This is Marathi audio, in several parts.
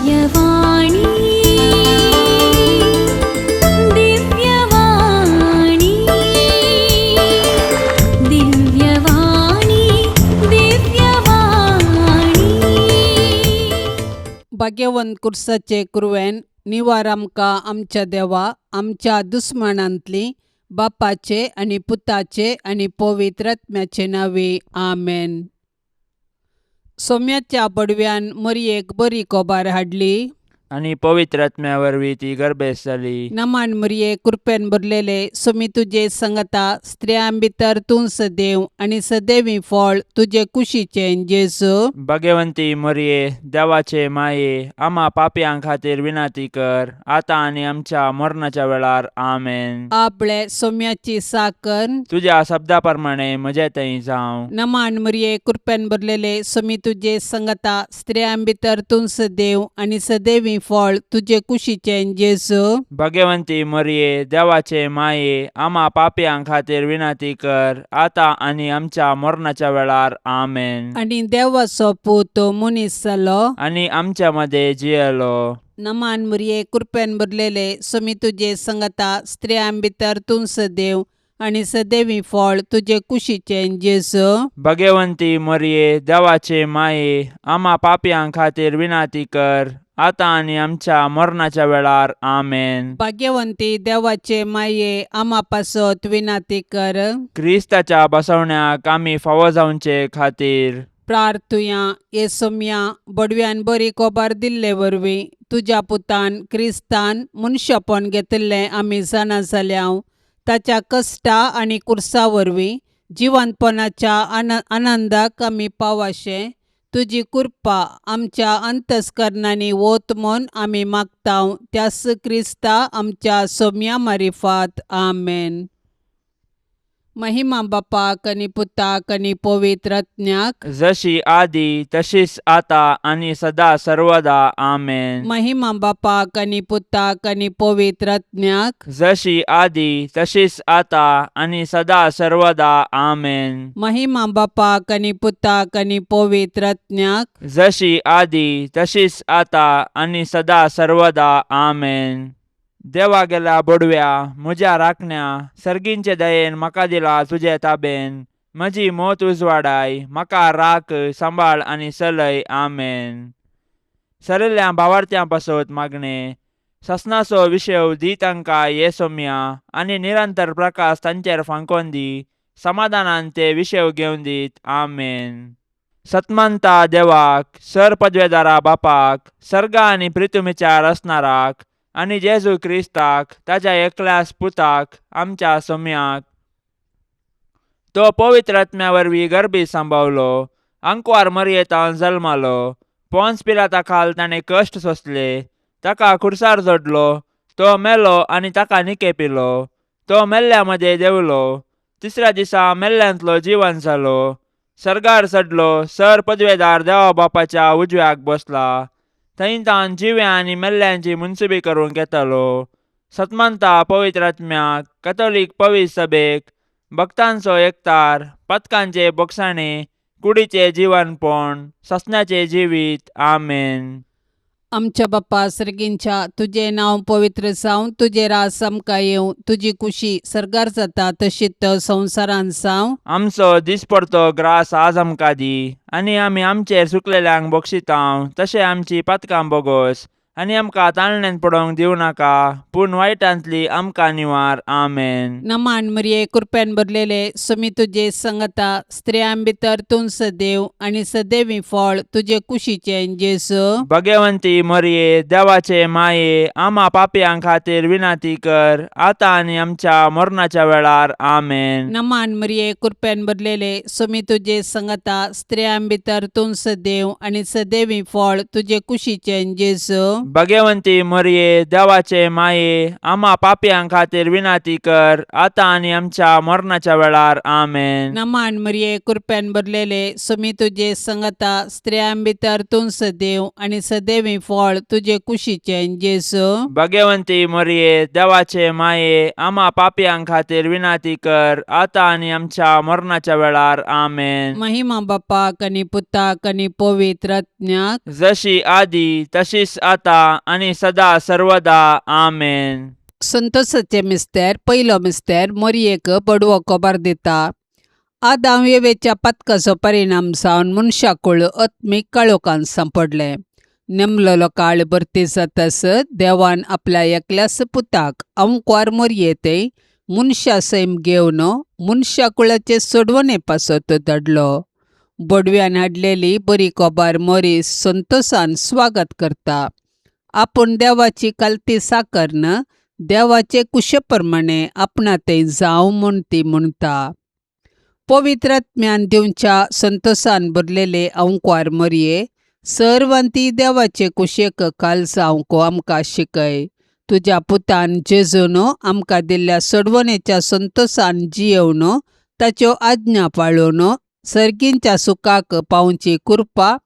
दिव्यवाणी दिव्यवाणी दिव्यवाणी दिव्यवाणी भाग्यवंत कुर्साचे कुरवेन निवार आमकां आमच्या देवा आमच्या दुस्मनांतली बापाचे आनी पुताचे आनी पवित्र आत्म्याचे नावे आमेन. सोम्याच्या पडव्यान मरयेक बरी कोबार हाडली आणि पवित्र आत्म्या वरवीं ती गर्भेस जाली. नमान मरये कृपेन भरलेले सोमी तुजे संगता स्त्रियां भितर तूं सदैव आनी सदैवी फळ तुजे कुशीचे जेजू. भाग्यवंती मरिये देवाचे माये आम्हा पापयां खातीर विनाती कर आता आणि आमच्या मरणाच्या वेळार आमेन. आपले सोम्याची साकर तुझ्या शब्दा प्रमाणे म्हजे थंय जावं. नमान मरये कृपेन भरलेले सोमी तुजे संगता स्त्रियां भितर तूं सदैव आनी सदैवी फळ तुजे कुशीचे जेजू. भाग्यवंती मरिये देवाचे माये आम्हा पापयां खातीर विनाती कर आता आणि आमच्या मरणाच्या वेळार आमेन. आनी देवाचो पूत मनीस जालो आणि आमच्या मध्ये जियेलो. नमान मरये कृपेन भरलेले सोमी तुजे संगता स्त्रियां भितर तूं सदैव आनी सदैवी फळ तुजे कुशीचे जेजू. भाग्यवंती मरिये देवाचे माये आम्हा पापयां खातीर विनाती कर आता आणि आमच्या मरणाच्या वेळार आमेन. भाग्यवंती देवाचे माये आम्हा पासत विनाती कर. क्रिस्ताच्या बसवण्याक आमी फावो जावचे खातीर प्रार्थुया ये सोम्या बडव्यान बरी कोबार दिल्ले वरवीं तुज्या पुतान क्रिस्तान मनशापण घेतिल्लें आमी जाणा जाल्याव ताच्या कश्टा आनी कुर्सा वरवीं जिवंतपणाच्या आनंदाक आमी पावाशे तुजी कृपा आमच्या अंतस्करणांनी वोत म्हूण आमी मागताव त्यास क्रिस्ता आमच्या सोम्या मारिफात आमेन. महिमा बापाक आनी पुताक आनी पवित्र आत्म्याक जशी आदी तशीच आता आणि सदा सर्वदा आमेन. महिमा बापाक आनी पुताक आनी पवित्र आत्म्याक जशी आदी तशीच आता आणि सदा सर्वदा आमेन. महिमा बापाक आनी पुताक आनी पवित्र आत्म्याक जशी आदी तशीच आता आणि सदा सर्वदा आमेन. देवा गेला बडव्या म्हज्या राखण्या सर्गींचे दयेन म्हाका दिला तुजे ताबेन म्हजी मोत उजवाडाय म्हाका राख सांबाळ आनी चलय आमेन. सरिल्ल्या भावार्थ्यां पासत मागणे ससनाचो विशय दी तांकां ये सोम्या आनी निरंतर प्रकाश तांचेर फांकोन दी समाधानान ते विशय घेवन दीत आमेन. सतमंता देवाक सर पदवेदारा बापाक सर्गा आनी पृथ्वीच्यार असणाराक आनी जेजू क्रिस्ताक ताच्या एकल्याच पुताक आमच्या सोम्याक तो पवित्र आत्म्या वरवीं गर्भी सांबावलो अंकुवार मरयेतावन जल्मालो पोंस पिलाता खाल ताणें कश्ट सोंसले ताका खुर्सार जोडलो तो मेलो आनी ताका निकेपिलो तो मेल्ल्या मदें देवलो तिसऱ्या दिसा मेल्ल्यांतलो जिवन जालो सर्गार चडलो सर पदवेदार देवा बापाच्या उजव्याक बसला थंय तान जिव्या आनी मेल्ल्यांची मुनसुबी करूंक येतलो. सतमंता पवित्र आत्म्याक कॅथोलीक पवित्र सभेक भक्तांचो एकतार पथकांचे बोगसाणे कुडीचे जीवनपण ससण्याचे जिवीत आमेन. आमच्या बापा सर्गींच्या तुझे नाव पवित्र जावं तुझे रास आमकां येवं तुजी कुशी सर्गार जाता तशीच संवसारान जावं. आमचो दिसपडतो ग्रास आज आमकां दी आनी आमी आमचेर सुकलेल्यांक बक्षितांव तशें आमची पातकां बोगोस आनी आमकां ताळणेन पडोवंक दिवं नाका पूण वायटांतली आमकां निवार आमेन. नमान मरये कृपेन भरलेले सोमी तुजे संगता स्त्रियां भितर तूं सदैव आनी सदैवी फळ तुजे कुशीचे जेजू. भाग्यवंती मरिये देवाचे माये आम्हा पापयां खातीर विनाती कर आता आणि आमच्या मरणाच्या वेळार आमेन. नमान मरये कृपेन भरलेले सोमी तुजे संगता स्त्रियां भितर तूं सदैव आनी सदैवी फळ तुजे कुशीचे जेजू. भाग्यवंती मरिये देवाचे माये आम्हा पापयां खातीर विनाती कर आता आणि आमच्या मरणाच्या वेळार आमेन. नमान मरिये कृपेन भरलेले सुमी तुझे संगता स्त्रियां भितर तूं सदैव आणि सदैवी फळ तुझे कुशीचे जेसू. भाग्यवंती मरिये देवाचे माये आम्हा पापयां खातीर विनाती कर आता आणि आमच्या मरणाच्या वेळार आमेन. महिमा बापाक आणि पुताक आणि पवित्र आत्म्याक जशी आदी तशीच आता आणि सदा सर्वदा आमेन. संतोषाचे मिस्तेर पयलो मिस्तेर मरियेक बडवो कोबार दिता. आदाम येवेच्या पथकाचो परिणाम जावन मनशाकुळ आत्मीक काळोखान सांपडले. नेमलेलो काळ भरती जातास देवान आपल्या एकल्याच पुताक अंकवार मरियेते मनशा सैम घेवन मनशाकुळाचे सोडवणे पासत धाडलो. बडव्यान हाडलेली बरी कोबार मरी संतोषान स्वागत करता. आपूण देवाची कालती साकरन देवाचे कुशेप्रमाणे आपणा ते जावं म्हूण ती म्हणटा. पवित्र आत्म्यान दिवच्या संतोषान भरलेले अंकवार मरिये सर्वांती देवाचे कुशेक काल जावंक आमकां शिकय. तुज्या पुतान जेजून आमकां दिल्ल्या सोडवणेच्या संतोषान जियेवन ताच्यो आज्ञा पाळून सर्गींच्या सुखाक पावची कृपा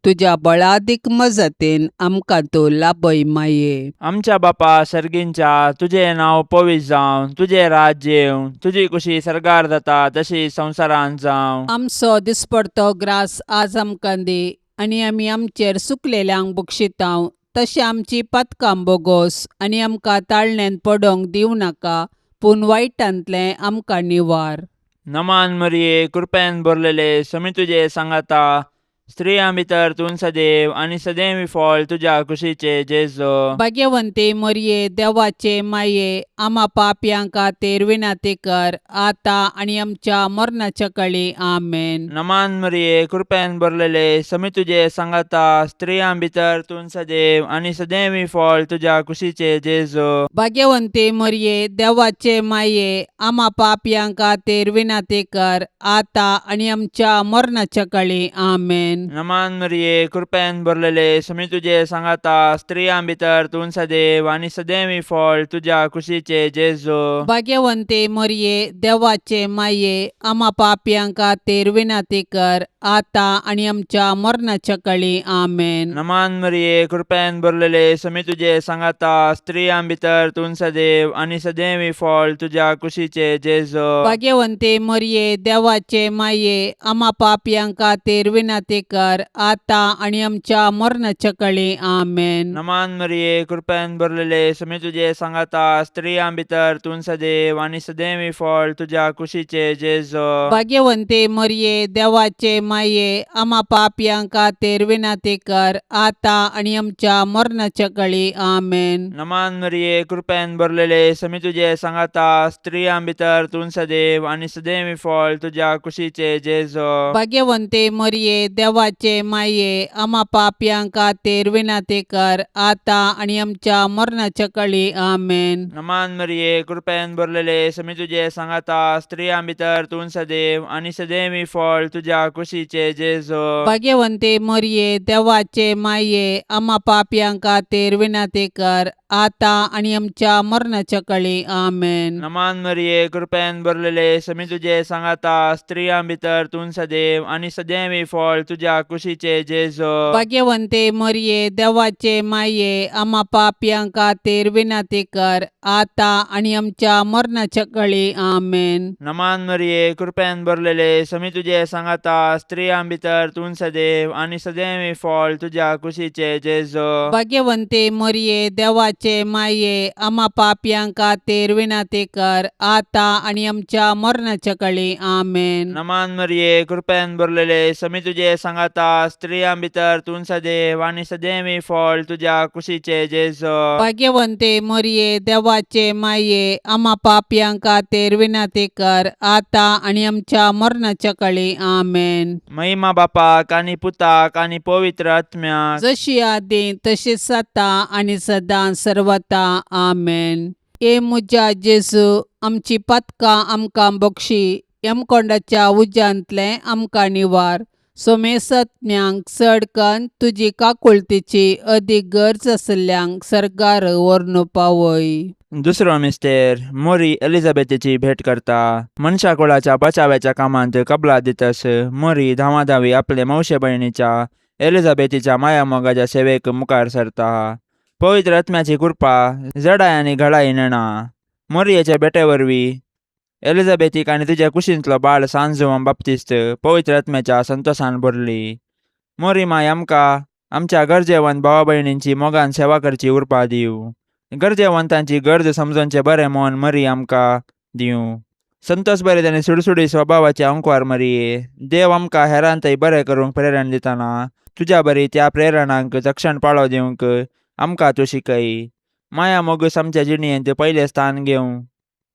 तुज्या बळादीक मजतीन आमकां तो लाभय माये. आमच्या बापा सर्गींच्या तुझे नाव पवित्र जावं, तुझे राज्य येवं, तुझी कुशी सरकार जाता तशी संवसारांत जावं. आमचो दिसपडतो ग्रास आज आमकां दी आनी आमी आमचेर सुकलेल्यांक बक्षितांव. तशें आमची पथकां बोगोस आनी आमकां ताळण्यांत पडोंक दिवं नाका पूण वायटांतले आमकां निवार. नमान मरिये कृपेन भरलेले समी तुझे सांगाता स्त्रियां भितर तूं सदैव आणि सदैवी फळ तुझ्या कुशीचे जेजो. भाग्यवंते मरिये देवाचे माये आम्हा पापयां खातीर विनाती कर आता आणि आमच्या मरणाच्या काळी आमेन. नमान मरिये कृपेन भरलेले समी तुझे सांगाता स्त्रियां भितर तूं सदैव आणि सदैवी फळ तुझ्या कुशीचे जेजो. भाग्यवंते मरिये देवाचे माये आम्हा पापयां खातीर विनाती कर आता आणि आमच्या मरणाच्या काळी आमेन. नमान मरिये कृपेन भरलेले समी तुझे सांगाता स्त्रियां भितर तूं सदैव आणि सदैवी फळ तुझ्या कुशीचे जेजो. भाग्यवंते मरिये देवाचे माये आम्हा पापयां खातीर विनाती कर आता आणि आमच्या मरणाच्या काळी आमेन. नमान मरिये कृपेन भरलेले समी तुझे सांगाता स्त्रियां भितर तूं सदैव आणि सदैवी फळ तुझ्या कुशीचे जेजो. भाग्यवंते मरिये देवाचे माये आम्हा पापयां खातीर विनाती कर आता आणि आमच्या मरणाच्या काळी आमेन. नमान मरिये कृपेन भरलेले समी तुझे सांगाता स्त्रियां भितर तूं सदैव आणि सदैवी फळ तुझ्या कुशीचे जेजो. भाग्यवंते मरिये देवाचे माये आम्हा पापयां खातीर विनाती कर आता आणि आमच्या मरणाच्या काळी आमेन. नमान मरिये कृपेन भरलेले समी तुझे सांगाता स्त्रियां भितर तूं सदैव आणि सदैवी फळ तुझ्या कुशीचे जेजो. भाग्यवंते मरिये देवाचे माये आम्हा पापयां खातीर विनाती कर आता आणि आमच्या मरणाच्या काळी आमेन. नमान मरिये कृपेन भरलेले समी तुझे सांगाता स्त्रियां भितर तूं सदैव आणि सदैवी फळ तुझ्या कुशीचे जेजो. भाग्यवंते मरिये देवाचे माये आम्हा पापयां खातीर विनाती कर आता आणि आमच्या मरणाच्या काळी आमेन. नमान मरिये कृपेन भरलेले समी तुझे सांगाता स्त्रियां भितर तूं सदैव आणि सदैवी फळ तुझ्या कुशीचे जेजो. भाग्यवंते मरिये देवाचे माये आम्हा पापयां खातीर विनाती कर आता आणि आमच्या मरणाच्या काळी आमेन. नमान मरिये कृपेन भरलेले समी तुझे सांगाता स्त्रियां भितर तूं सदैव आणि सदैवी फळ तुझ्या कुशीचे जेजो. भाग्यवंते मरिये देवाचे माये आम्हा पापयां खातीर विनाती कर आता आणि आमच्या मरणाच्या काळी आमेन. नमान मरिये कृपेन भरलेले समी तुझे सांगाता स्त्रियां भितर तूं सदैव आणि सदैवी फळ तुझ्या कुशीचे जेजो. भाग्यवंते मरिये देवाचे माये आम्हा पापयां खातीर विनाती कर आता आणि आमच्या मरणाच्या काळी आमेन. महिमा बापाक आणि पुताक आणि पवित्र आत्म्याक जशी आदी तशीच आता आणि सदां सर्वता आमेन. ए मुजा जेजू आमची पथकां आमकां बक्षी यमकोंडाच्या उज्यांतले आमकां निवार. सोमेसत्म्यांक चड कन्न तुजी काकुळतीची अदीक गरज आसल्ल्यांक सरकार व्हरून पावय. दुसरो मिस्तेर मोरी एलिझाबेथीची भेट करता. मनशा कुळाच्या बचावाच्या कामांत कबलात दितस मोरी धावाधावी आपले मावशे भयणीच्या एलिझाबेथीच्या मायामोगाच्या सेवेक मुखार सरता. पवित्र आत्म्याची कृपा जडाय आनी घडाय नेणा. मोरयेचे भेटे वरवीं एलिझाबेथीक आनी तुज्या कुशींतलो बाळ सांजुवम बाप्तिस्त पवित्र आत्म्याच्या संतोषान भरली. मोरी माय आमकां आमच्या गरजेवंत भावा भयणींची मोगान सेवा करची उर्बा दिवं. गरजेवंतांची गरज समजोवचे बरें मन मरी आमकां दिवं. संतोष बरें आनी सुडसुडी स्वभावाचे अंकवार मरिये, देव आमकां हेरांतय बरें करूंक प्रेरण दितना तुज्या बरी त्या प्रेरणांक चक्षण पाळो दिवंक आमकां तूं शिकय. माया मोगूस आमच्या जिणयेंत पयलें स्थान घेवं.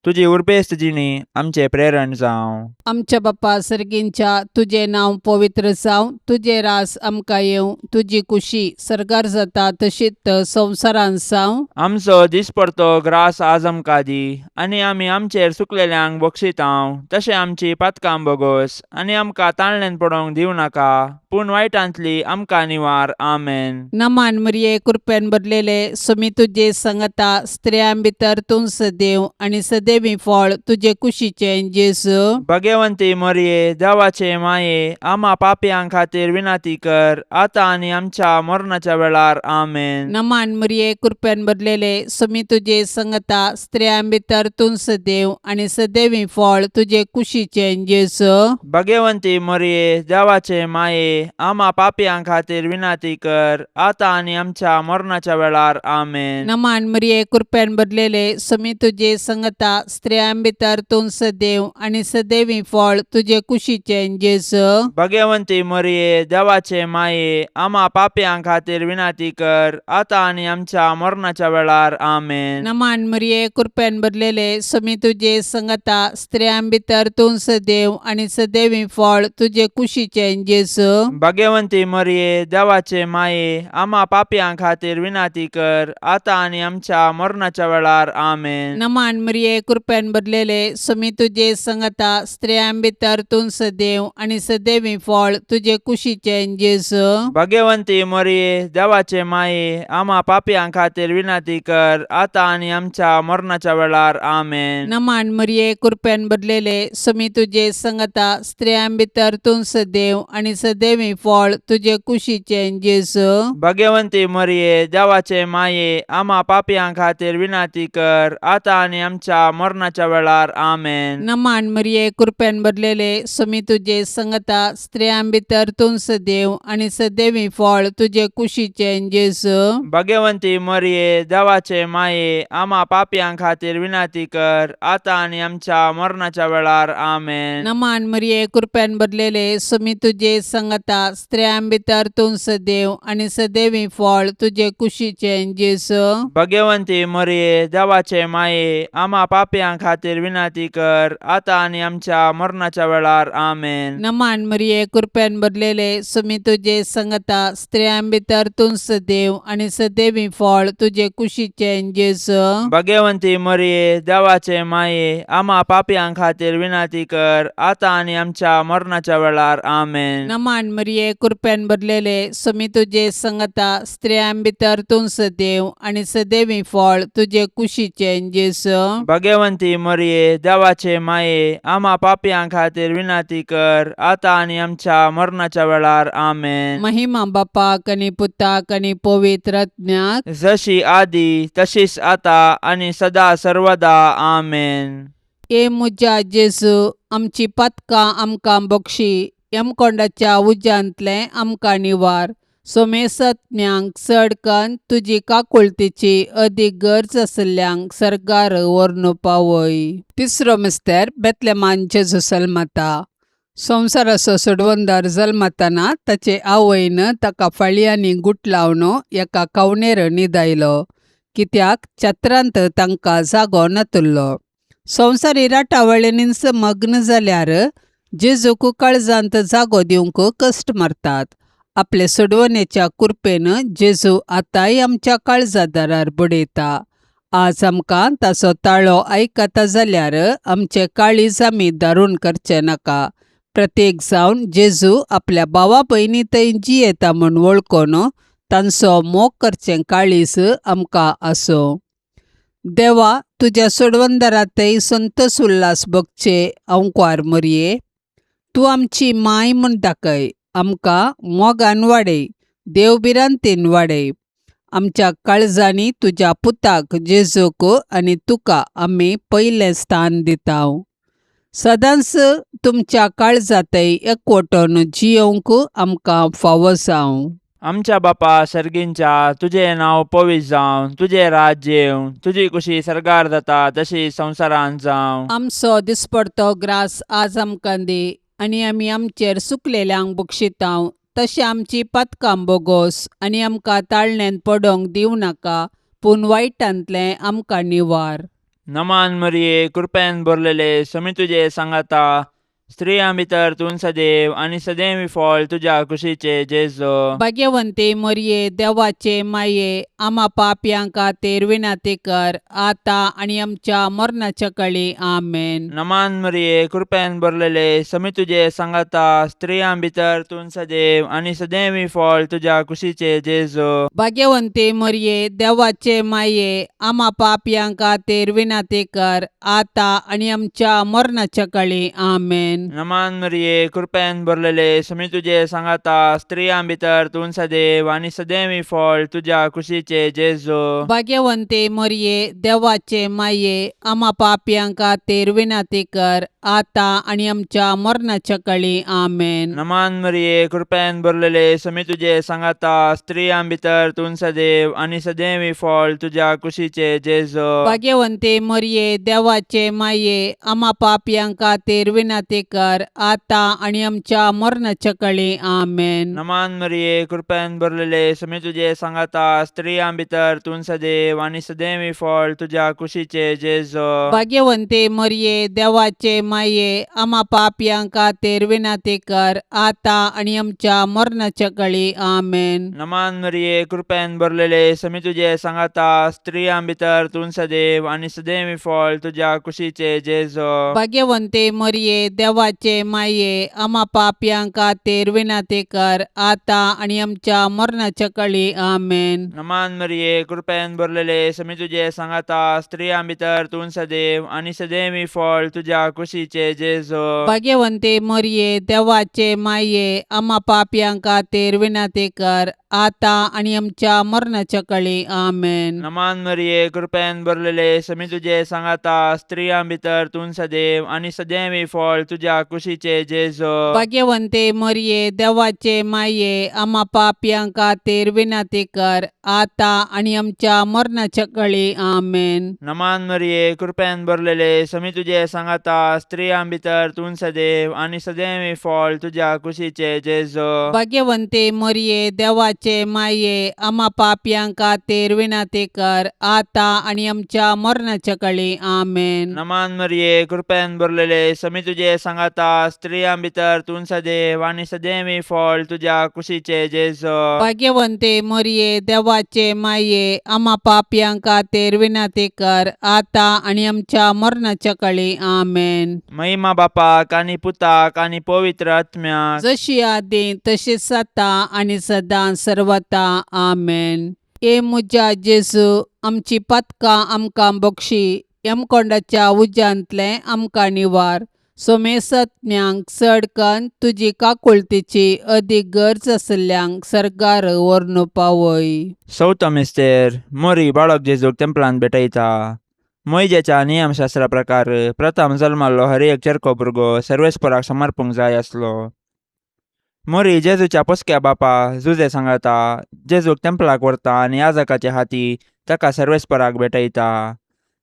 तुजी उर्बेस्त जिणी आमचे प्रेरण जावं. आमच्या बाप्पा सर्गींच्या तुझे नांव पवित्र जावं. तुझे रास आमकां येवं. तुजी कुशी सरकार जाता तशीच संवसारांत जावं. आमचो दिसपडतो ग्रास आज आमकां दी आनी आमी आमचेर सुकलेल्यांक बक्षितांव. तशें आमची पातकां बोगोस आनी आमकां ताळणेन पडोवंक दिवं नाका, पूण वायटांतली आमकां निवार. आमेन. नमान मरिये कृपेन भरलेले सुमी तुजे संगता स्त्रियां भितर तूं सदैव आनी सदैवी फळ तुजे कुशीचे जेजू. भगवंती मरिये देवाचे माये आम्हा पापयां खातीर विनाती कर, आता आनी आमच्या मरणाच्या वेळार. आमेन. नमान मरिये कृपेन भरलेले सुमी तुजे संगता स्त्रियां भितर तूं सदैव आनी सदैवी फळ तुजे कुशीचे जेजू. भगवंती मरिये देवाचे माये आम्हा पापयां खातीर विनाती कर, आता आनी आमच्या मरणाच्या वेळार. आमेन. नमान मरिये कृपेन भरलेले सुमी तुजे संगता स्त्रियां भितर तूं सदैव आनी सदैवी फळ तुजे कुशीचे जेजू. भगवंती मरिये देवाचे माये आम्हा पापयां खातीर विनाती कर, आता आनी आमच्या मरणाच्या वेळार. आमेन. नमान मरिये कृपेन भरलेले सुमी तुजे संगता स्त्रियां भितर तूं सदैव आनी सदैवी फळ तुजे कुशीचे जेजू. भगवंती मरिये देवाचे माये आम्हा पापयां खातीर विनाती कर, आता आनी आमच्या मरणाच्या वेळार. आमेन. नमान मरिये कृपेन भरलेले सुमी तुजे संगता स्त्रियां भितर तूं सदैव आनी सदैवी फळ तुजे कुशीचे जेजू. भगवंती मरिये देवाचे माये आम्हा पापयां खातीर विनाती कर, आता आनी आमच्या मरणाच्या वेळार. आमेन. नमान मरिये कृपेन भरलेले सुमी तुजे संगता स्त्रियां भितर तूं सदैव आनी सदैवी फळ तुजे कुशीचे जेजू. भगवंती मरिये देवाचे माये आम्हा पापयां खातीर विनाती कर, आता आनी आमच्या मरणाच्या वेळार. आमेन. नमान मरिये कृपेन भरलेले सुमी तुजे संगता स्त्रियां भितर तूं सदैव आनी सदैवी फळ तुजे कुशीचे जेजू. भगवंती मरिये देवाचे माये आम्हा पापयां खातीर विनाती कर, आता आनी आमच्या मरणाच्या वेळार. आमेन. नमान मरिये कृपेन भरलेले सुमी तुजे संगता स्त्रियां भितर तूं सदैव आनी सदैवी फळ तुजे कुशीचे जेजू. भगवंती मरिये देवाचे माये आम्हा पापयां खातीर विनाती कर, आता आनी आमच्या मरणाच्या वेळार. आमेन. नमान मरिये कृपेन भरलेले सुमी तुजे संगता स्त्रियां भितर तूं सदैव आनी सदैवी फळ तुजे कुशीचे जेजू. भगवंती मरिये देवाचे माये आम्हा पापयां खातीर विनाती कर, आता आनी आमच्या मरणाच्या वेळार. आमेन. नमान मरिये कृपेन भरलेले सुमी तुजे संगता स्त्रियां भितर तूं सदैव आनी सदैवी फळ तुजे कुशीचे जेजू. भगवंती मरिये देवाचे माये आम्हा पापयां खातीर विनाती कर, आता आनी आमच्या मरणाच्या वेळार. आमेन. महिमा बापाक आनी पुताक आनी पवित्र आत्म्याक, जशी आदी तशीच आता आनी सदा सर्वदा. आमेन. ए मुजा जेजू, आमची पातकां आमकां बक्षी, यमकोंडाच्या उज्यांतले आमकां निवार. सोमेसत्म्यांक चड कन्न तुजी काकुळतीची अदीक गरज आसल्ल्यांक सरकार व्हरून पावय. तिसरो मिस्तेर बेतलेमान जेजू जल्मता. संवसाराचो सोडवंदार जल्मतना ताचे आवयन ताका फाळयांनी गुट लावन एका कवणेर न्हिदायलो, कित्याक चत्रांत तांकां जागो नातुल्लो. संवसारी राटावळींनीच मग्न जाल्यार जेजूक काळजांत जागो दिवंक कश्ट मारतात. आपले सोडवणेच्या कृपेन जेजू आतांय आमच्या काळजादारार बडयता. आज आमकां ताचो ताळो आयकता जाल्यार आमचे काळीज आमी दारूण करचे नाका, प्रत्येक जावन जेजू आपल्या भावा भयणी थंय जी येता म्हूण वळखोन तांचो मोग करचें काळीज आमकां आसो. देवा, तुज्या सोडवंदरा थंय संतोष उल्हास भोगचे अंकार मरये. तूं आमची माय म्हूण दाखय, आमकां मोगान वाडय, देवबिरांतेन वाडय. आमच्या काळजांनी तुज्या पुताक जेजूक आनी तुका आमी पयलें स्थान दितांव. सदांच तुमच्या काळजांतय एकवटून जियोंक आमकां फावो जावं. आमच्या बापा सर्गींच्या, तुजें नांव पवित्र जावं, तुजें राज्य येवं, तुजी कुशी सरकार जाता तशी संवसारांत जावं. आमचो दिसपडतो ग्रास आज आमकां दी, आनी आमी आमचेर चुकलेल्यांक बक्षितांव. तशें आमची पातकां बोगोस आनी आमकां ताळण्यांत पडोवंक दिवं नाका, पूण वायटांतलें आमकां निवार. नमान मरिये, कृपेन भरलेले, समी तुजे सांगाता, स्त्रियां भितर तूं सदैव आनी सदैवी फळ तुज्या कुशीचे जेजो. भाग्यवंते मरिये, देवाचे माये, आम्हा पापयांक खातीर विनाती कर, आतां आनी आमच्या मरणाच्या काळी. आमेन. नमान मरिये, कृपेन भरलेले, समी तुजे सांगाता, स्त्रियां भितर तूं सदैव आनी सदैवी फळ तुज्या कुशीचे जेजो. भाग्यवंते मरिये, देवाचे माये, आम्हा पापयांक खातीर विनाती कर, आतां आनी आमच्या मरणाच्या काळी. आमेन. नमान मरिये, कृपेन भरलेले, समी तुजे सांगाता, स्त्रियां भितर तूं सदैव आनी सदैवी फळ तुज्या कुशीचे जेजो. भाग्यवंते मरिये, देवाचे माये, आम्हा पापयांक खातीर विनाती कर, आतां आनी आमच्या मरणाच्या काळी. आमेन. नमान मरिये, कृपेन भरलेले, समी तुजे सांगाता, स्त्रियां भितर तूं सदैव आनी सदैवी फळ तुज्या कुशीचे जेजो. भाग्यवंते मरिये, देवाचे माये, आम्हा पापयांक खातीर विनाती कर, आतां आनी आमच्या मरणाच्या काळी. आमेन. नमान मरिये, कृपेन भरलेले, समी तुजे सांगाता, स्त्रियां भितर तूं सदैव आनी सदैवी फळ तुज्या कुशीचे जेजो. भाग्यवंते मरिये, देवाचे माये, आम्हा पापयांक खातीर विनाती कर, आतां आनी आमच्या मरणाच्या काळी. आमेन. नमान मरिये, कृपेन भरलेले, समी तुजे सांगाता, स्त्रियां भितर तूं सदैव आनी सदैवी फळ तुज्या कुशीचे जेजो. भाग्यवंते मरिये, देवाचे माये, आम्हा पापयांक खातीर विनाती कर, आतां आनी आमच्या मरणाच्या काळी. आमेन. नमान मरिये, कृपेन भरलेले, समी तुजे सांगाता, स्त्रियां भितर तूं सदैव आनी सदैवी फळ तुज्या कुशीचे जेजो. भाग्यवंते मरिये, देवाचे माये, आम्हा पापयांक खातीर विनाती कर, आतां आनी आमच्या मरणाच्या काळी. आमेन. नमान मरिये, कृपेन भरलेले, समी तुजे सांगाता, स्त्रियां भितर तूं सदैव आनी सदैवी फळ तुज्या कुशीचे जेजो. भाग्यवंते मरिये, देवाचे माये, आम्हा पापयांक खातीर विनाती कर, आतां आनी आमच्या मरणाच्या काळी. आमेन. नमान मरिये, कृपेन भरलेले, समी तुजे सांगाता, स्त्रियां भितर तूं सदैव आनी सदैवी फळ तुज्या कुशीचे जेजो. भाग्यवंते मरिये, देवाचे माये, आम्हा पापयांक खातीर विनाती कर, आतां आनी आमच्या मरणाच्या काळी. आमेन. नमान मरिये, कृपेन भरलेले, समी तुजे सांगाता, स्त्रियां भितर तूं सदैव आनी सदैवी फळ तुज्या कुशीचे जेजो. भाग्यवंते मरिये, देवाचे माये, आम्हा पापयांक खातीर विनाती कर, आतां आनी आमच्या मरणाच्या काळी. आमेन. महिमा बापाक आनी पुताक आनी पवित्र आत्म्याक, जशी आदी तशीच आता आनी सदां सर्वता. आमेन. ए मुजा जेजू, आमची पातकां आमकां बक्षी, यमकोंडाच्या उज्यांतले आमकां निवार. सोमेसत्म्यांक चड कन्न तुजी काकुळतीची अदीक गरज आसल्यांक सरकार व्हरून पावय. चवथो मिस्तेर, मोरी बाळक जेजूक तेंपलांत भेटयता. मोइजेच्या नियमशास्त्रा प्रकार प्रथम जल्माल्लो हर एक चरको भुरगो सर्वेस्पराक समर्पूंक जाय आसलो. मोरी जेजूच्या पोसक्या बापा जुजे सांगाता, जेजूक तेंपलाक व्हरता आनी याजकाचे हाती ताका सर्वेस्पराक भेटयता.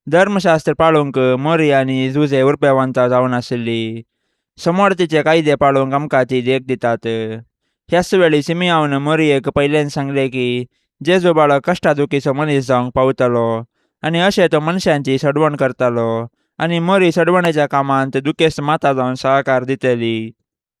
धर्मशास्त्र पाळूंक मोरी आनी जुजे उरपेवंतां जावन आशिल्लीं. समोर तिचे कायदे पाळूंक आमकां ती देख दितात. ह्याच वेळी सिमियावन मोरयेक पयलें सांगलें की जेजू बाळक कश्टादुखीचो मनीस जावंक पावतलो आनी अशें तो मनशांची सडवण करतालो आनी मोरी सडवणेच्या कामांत दुखेस्त माता जावन सहकार दितली.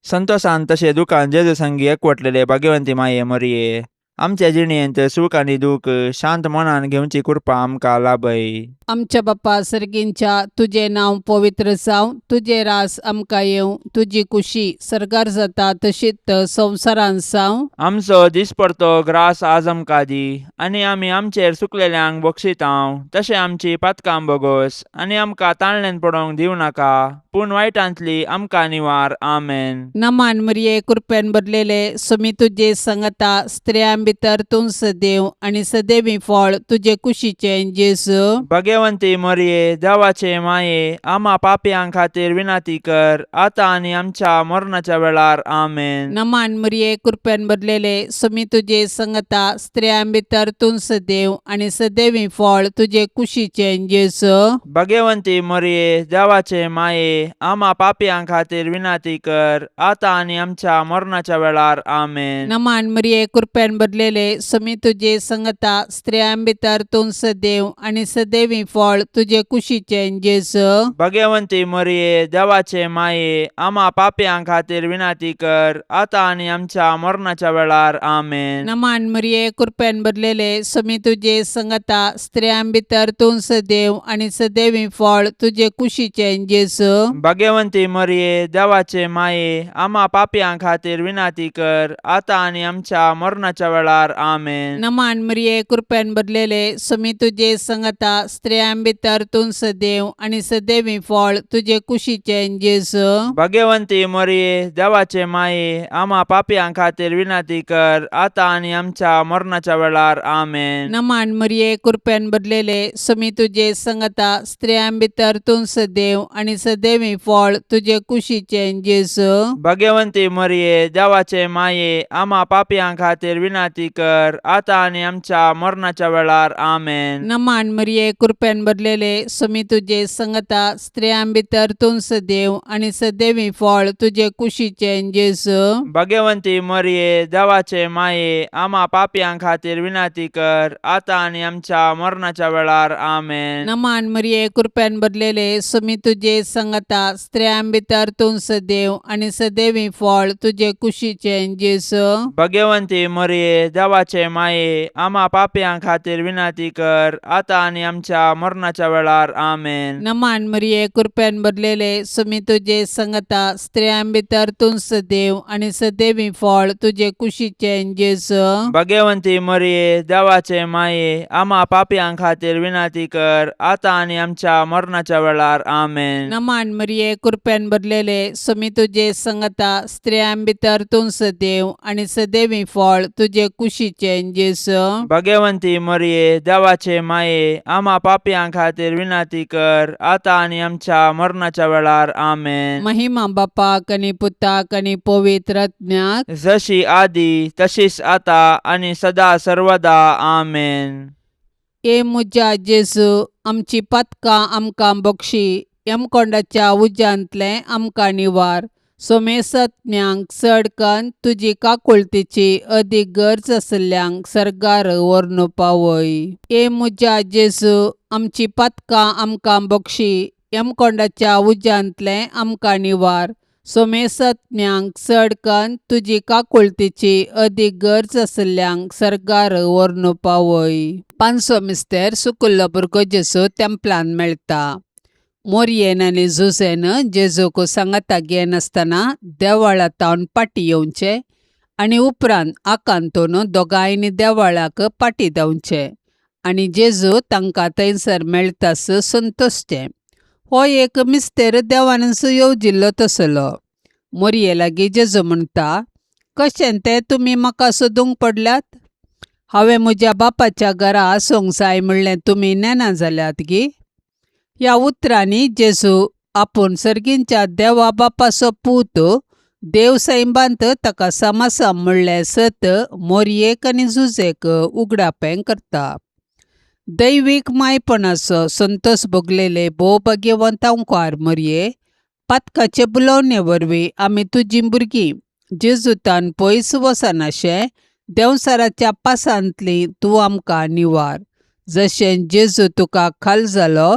संतोशान तशें दुखान जेजू संगी एकवटलेले भाग्यवंती माये मोरये, आमच्या जिणेंत सूख आनी दूख शांत मनान घेवची कृपा आमकां लाभय. आमच्या बाप्पा सर्गींच्या तुझे नांव पवित्र जावं, तुझे रास आमकां येवं, तुजी कुशी सरकार जाता तशीच संवसारांत जावं. आमचो दिसपरतो ग्रास आज आमकां दी, आनी आमी आमचेर सुकलेल्यांक बक्षितांव. तशें आमची पातकां बोगोस, आनी आमकां ताळणेन पडोवंक दिवं नाका, पूण वायटांतली आमकां निवार. आमेन. नमान मरिये कृपेन भरलेले सुमी तुझे संगता स्त्रियां भितर तूं सदैव आनी सदैवी फळ तुझे कुशीचे जेजू. भाग्यवंती मरिये देवाचे माये, आम्हा पापयांक खातीर विनाती कर, आतां आनी आमच्या मरणाच्या वेळार. आमेन. नमान मरिये कृपेन भरलेले सुमी तुझे संगता स्त्रियां भितर तूं सदैव आनी सदैवी फळ तुझे कुशीचे जेजू. भाग्यवंती मरिये देवाचे माये, आम्हा पापयांक खातीर विनाती कर, आतां आनी आमच्या मरणाच्या वेळार. आमेन. नमान मरिये कृपेन भरलेले सुमी तुझे संगता स्त्रियां भितर तूं सदैव आनी सदैवी फळ तुझे कुशीचे जेजू. भाग्यवंती मरिये देवाचे माये, आम्हा पापयांक खातीर विनाती कर, आतां आनी आमच्या मरणाच्या वेळार. आमेन. नमान मरिये कृपेन भरलेले सुमी तुझे संगता स्त्रियां भितर तूं सदैव आनी सदैवी फळ तुझे कुशीचे जेजू. भाग्यवंती मरिये देवाचे माये, आम्हा पापयांक खातीर विनाती कर, आतां आनी आमच्या मरणाच्या वेळार. आमेन. नमान मरिये कृपेन भरलेले सुमी तुझे संगता स्त्रियां भितर तूं सदैव आनी सदैवी फळ तुझे कुशीचे जेजू. भाग्यवंती मरिये देवाचे माये, आम्हा पापयांक खातीर विनाती कर, आतां आनी आमच्या मरणाच्या वेळार. आमेन. नमान मरिये कृपेन भरलेले सुमी तुझे संगता स्त्रियां भितर तूं सदैव आनी सदैवी फळ तुझे कुशीचे जेजू. भाग्यवंती मरिये देवाचे माये, आम्हा पापयांक खातीर विनाती कर, आतां आनी आमच्या मरणाच्या वेळार. आमेन. नमान मरिये कृपेन भरलेले सुमी तुझे संगता स्त्रियां भितर तूं सदैव आनी सदैवी फळ तुझे कुशीचे जेजू. भाग्यवंती मरिये देवाचे माये, आम्हा पापयांक खातीर विनाती कर, आतां आनी आमच्या मरणाच्या वेळार. आमेन. नमान मरिये कृपेन भरलेले सुमी तुझे संगता स्त्रियां भितर तूं सदैव आनी सदैवी फळ तुझे कुशीचे जेजू. भाग्यवंती मरिये देवाचे माये, आम्हा पापयांक खातीर विनाती कर, आतां आनी आमच्या मरणाच्या वेळार. आमेन. नमान मरिये कृपेन भरलेले सुमी तुझे संगता स्त्रियां भितर तूं सदैव आनी सदैवी फळ तुझे कुशीचे जेजू. भाग्यवंती मरिये देवाचे माये, आम्हा पापयांक खातीर विनाती कर, आतां आनी आमच्या मरणाच्या वेळार. आमेन. नमान मरिये कृपेन भरलेले सुमी तुझे संगता स्त्रियां भितर तूं सदैव आनी सदैवी फळ तुझे कुशीचे जेजू. भाग्यवंती मरिये देवाचे माये, आम्हा पापयांक खातीर विनाती कर, आतां आनी आमच्या मरणाच्या वेळार. आमेन. महिमा बापाक आनी पुताक आनी पवित्र आत्म्याक, जशी आदी तशीच आतां आनी सदा सर्वदा. आमेन. ए मुजा जेजू, आमची पातकां आमकां बक्षी, यमकोंडाच्या उज्यांतले आमकां निवार. सोमेसत्म्यांक चड कन्न तुजी काकुळतीची अदीक गरज आसल्यांक सरकार व्हरून पावय. ए मुजा जेजू, आमची पातकां आमकां बक्षी, यमकोंडाच्या उज्यांतले आमकां निवार. सोमेसत्म्यांक चड कन्न तुजी काकुळतीची अदीक गरज आसल्यांक सरकार व्हरून पावय. पांचवो मिस्तेर सुकुल्लो भुरगो जेजू तेंपलान मेळटा. मोरयेन आनी झुजेन जेजूक सांगाता घेन आसतना देवळांतावन पाटी येवचे आनी उपरांत आकांतून दोगांयनी देवळाक पाटी देंवचे आनी जेजू तांकां थंयसर मेळटास संतोसचे. हो एक मिस्तेर देवानच येवजिल्लो तसलो. मोरये लागीं जेजू म्हणटा, कशें तें तुमी म्हाका सोदूंक पडल्यात? हांवें म्हज्या बापाच्या घरा आसूंक जाय म्हणलें तुमी नेना जाल्यात गी. ह्या उतरांनी जेजू आपूण सर्गींच्या देवा बापाचो पूत देव सैबांत ताका समासम म्हणलें सत मोरयेक आनी झुजेक उगडापें करता. दैवीक मायपणाचो संतोस भोगलेले भोव भाग्यवंतांकार मोरये, पातकाचे बुलोवणे वरवीं आमी तुजीं भुरगीं जेजूतान पयस वचनाशें देंवसाराच्या पासांतलीं तूं आमकां निवार. जशें जेजू तुका खाल जालो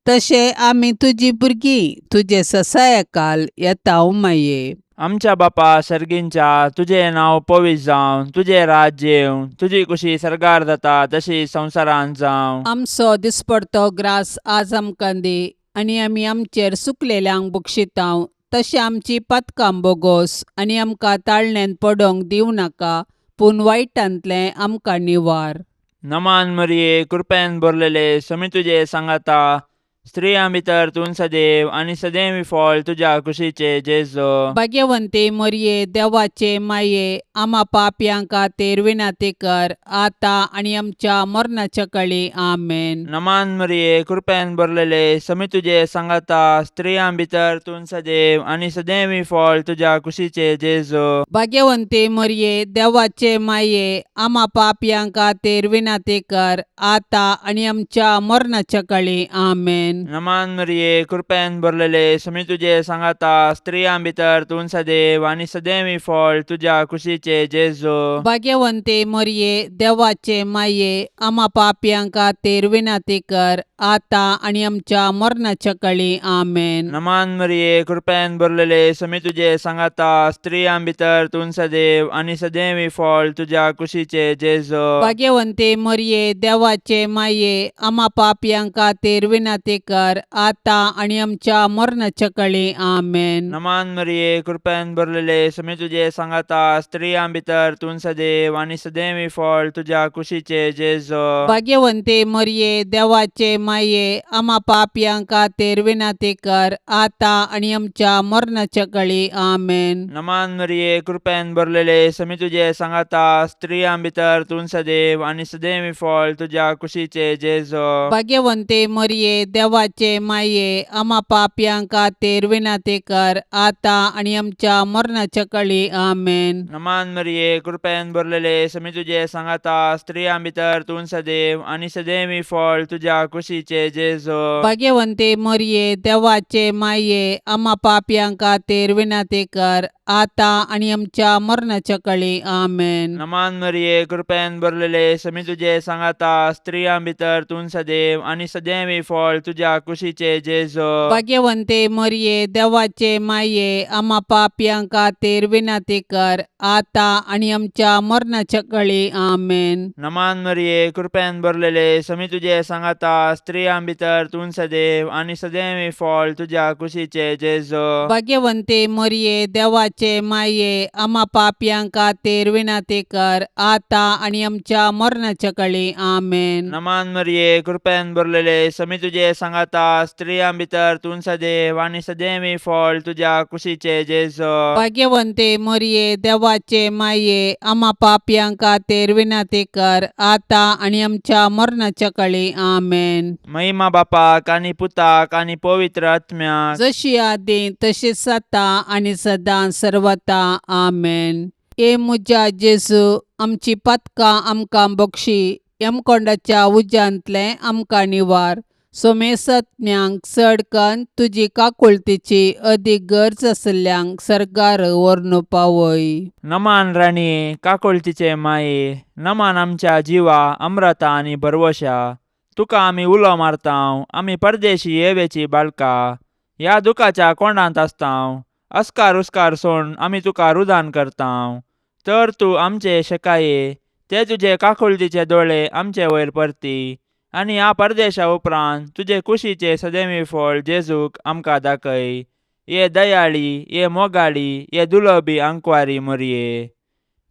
तशें आमी तुजीं भुरगीं तुजे ससायकाल येतांव माये. आमच्या बापा सर्गींच्या तुझे नाव पवित्र जावं, तुझे राज्य येवं, तुझी कुशी सरकार जाता तशी संवसारांत जावं. आमचो दिसपडतो ग्रास आज आमकां दी, आनी आमी आमचेर सुकलेल्यांक बक्षितांव. तशें आमची पातकां बोगोस, आनी आमकां ताळण्यांत पडोवंक दिवं नाका, पूण वायटांतलें आमकां निवार. नमान मरिये, कृपेन भरलेले, समी तुझे सांगाता, स्त्रियां भितर तूं सदैव आनी सदैवी फळ तुझ्या कुशीचे जेजो. भाग्यवंते मरिये, देवाचे माये, आम्हा पापयांक खातीर विनाती कर, आतां आनी आमच्या मरणाच्या काळी. आमेन. नमान मरिये, कृपेन भरलेले, समी तुझे सांगाता, स्त्रियां भितर तूं सदैव आनी सदैवी फळ तुझ्या कुशीचे जेजो. भाग्यवंते मरिये, देवाचे माये, आम्हा पापयांक खातीर विनाती कर, आतां आनी आमच्या मरणाच्या काळी. आमेन. नमान मरिये, कृपेन भरलेले, समी तुझे सांगाता, स्त्रियां भितर तूं सदैव आनी सदैवी फळ तुझ्या कुशीचे जेजो. भाग्यवंते मरिये, देवाचे माये, आम्हा पापयांक खातीर विनाती कर, आतां आनी आमच्या मरणाच्या काळी. आमेन. नमान मरिये, कृपेन भरलेले, समी तुझे सांगाता, स्त्रियां भितर तूं सदैव आनी सदैवी फळ तुझ्या कुशीचे जेजो. भाग्यवंते मरिये, देवाचे माये, आम्हा पापयांक खातीर विनाती कर, आतां आनी आमच्या मरणाच्या काळी. आमेन. नमान मरिये, कृपेन भरलेले, समी तुझे सांगाता, स्त्रियां भितर तूं सदैव आनी सदैवी फळ तुझ्या कुशीचे जेजो. भाग्यवंते मरिये, देवाचे माये, आम्हा पापयांक खातीर विनाती कर, आतां आनी आमच्या मरणाच्या काळी. आमेन. नमान मरिये, कृपेन भरलेले, समी तुझे सांगाता, स्त्रियां भितर तूं सदैव आनी सदैवी फळ तुझ्या कुशीचे जेजो. भाग्यवंते मरिये, देवाचे माये, आम्हा पापयांक खातीर विनाती कर, आतां आनी आमच्या मरणाच्या काळी. आमेन. नमान मरिये, कृपेन भरलेले, समी तुझे सांगाता, स्त्रियां भितर तूं सदैव आनी सदैवी फळ तुझ्या कुशीचे जेजो. भाग्यवंते मरिये, देवाचे माये, आम्हा पापयांक खातीर विनाती कर, आतां आनी आमच्या मरणाच्या काळी. आमेन. नमान मरिये, कृपेन भरलेले, समी तुझे सांगाता, स्त्रियां भितर तूं सदैव आनी सदैवी फळ तुझ्या कुशीचे जेजो. भाग्यवंते मरिये, देवाचे माये, आम्हा पापयांक खातीर विनाती कर, आतां आनी आमच्या मरणाच्या काळी. आमेन. नमान मरिये, कृपेन भरलेले, समी तुझे सांगाता, स्त्रियां भितर तूं सदैव आनी सदैवी फळ तुझ्या कुशीचे जेजो. भाग्यवंते मरिये, देवाचे माये, आम्हा पापयांक खातीर विनाती कर, आतां आनी आमच्या मरणाच्या काळी. आमेन. नमान मरिये, कृपेन भरलेले, समी तुझे सांगाता, स्त्रियां भितर तूं सदैव आनी सदैवी फळ तुझ्या कुशीचे जेजो. भाग्यवंते मरिये, देवाचे माये, आम्हा पापयांक खातीर विनाती कर, आतां आनी आमच्या मरणाच्या काळी. आमेन. महिमा बापाक आनी पुताक आनी पवित्र आत्म्याक, जशी आदी तशीच आता आनी सदां सर्वता. आमेन. ए मुजा जेजू, आमची पातकां आमकां बक्षी, यमकोंडाच्या उज्यांतलें आमकां निवार. सोमेसत्म्यांक चड कन्न तुजी काकुळतीची अदीक गरज आसल्यांक सरकार व्हरून पावय. नमान राणये, काकुळतीचे माये, नमान आमच्या जिवा, अमृता आनी भरवशा. तुका आमी उलो मारतांव, आमी परदेशी येवेची बाळकां, ह्या दुखाच्या कोंडांत आसतांव. अस्कार उस्कार सोडून आमी तुका रुदान करतांव. तर तूं आमचे शेकाये, ते तुजे काकुळतीचे दोळे आमचे वयर परती, आनी ह्या परदेशा उपरांत तुजे कुशीचे सदैवी फळ जेजूक आमकां दाखय. ये दयाळी, ये मोगाळी, ये दुलोबी आंकवारी मरिये.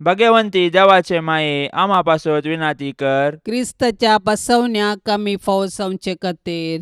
भाग्यवंती देवाचे माये, आम्हा पासत विनाती कर. क्रिस्ताच्या बसवण्याक आमी फावो जावचे खातीर